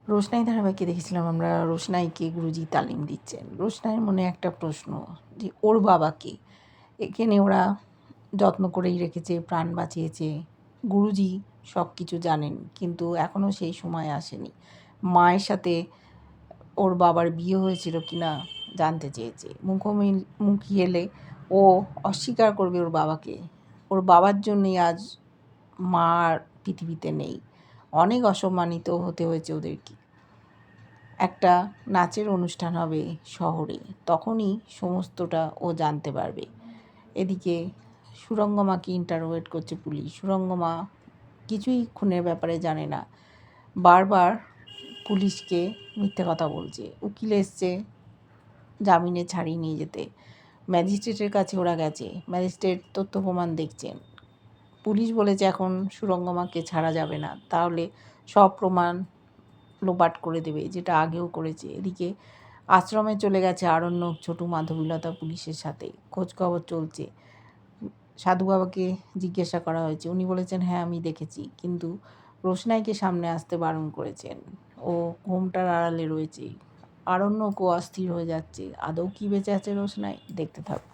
রোশনাই ধারাবাহিকে দেখেছিলাম আমরা রোশনাইকে গুরুজি তালিম দিচ্ছেন। রোশনাইয়ের মনে একটা প্রশ্ন যে ওর বাবা কে? এখানে ওরা যত্ন করেই রেখেছে, প্রাণ বাঁচিয়েছে। গুরুজি সব কিছু জানেন, কিন্তু এখনও সেই সময় আসেনি। মায়ের সাথে ওর বাবার বিয়ে হয়েছিল কিনা জানতে চেয়েছে। মুখোমুখি এলে ও অস্বীকার করবে ওর বাবাকে। ওর বাবার জন্যই আজ মা আর পৃথিবীতে নেই। অনেক অসম্মানিত হতে হয়েছে ওদেরকে। একটা নাচের অনুষ্ঠান হবে শহরে, তখনই সমস্তটা ও জানতে পারবে। এদিকে সুরঙ্গমাকে ইন্টারোগেট করছে পুলিশ। সুরঙ্গমা কিছুই খুনের ব্যাপারে জানে না, বারবার পুলিশকে মিথ্যে কথা বলছে। উকিল এসছে জামিনে ছাড়িয়ে নিয়ে যেতে। ম্যাজিস্ট্রেটের কাছে ওরা গেছে, ম্যাজিস্ট্রেট তথ্য প্রমাণ দেখছেন। পুলিশ বলেছে এখন সুরঙ্গমাকে ছাড়া যাবে না, তাহলে সব প্রমাণ লোপাট করে দেবে, যেটা আগেও করেছে। এদিকে আশ্রমে চলে গেছে আরণ্যক, ছোটু, মাধবীলতা পুলিশের সাথে। খোঁজখবর চলছে। সাধু বাবাকে জিজ্ঞাসা করা হয়েছে, উনি বলেছেন হ্যাঁ আমি দেখেছি, কিন্তু রোশনাইকে সামনে আসতে বারণ করেছেন। ও ঘোমটার আড়ালে রয়েছে। আরণ্যকও অস্থির হয়ে যাচ্ছে। আদৌ কি বেঁচে আছে রোশনাই? দেখতে থাকো।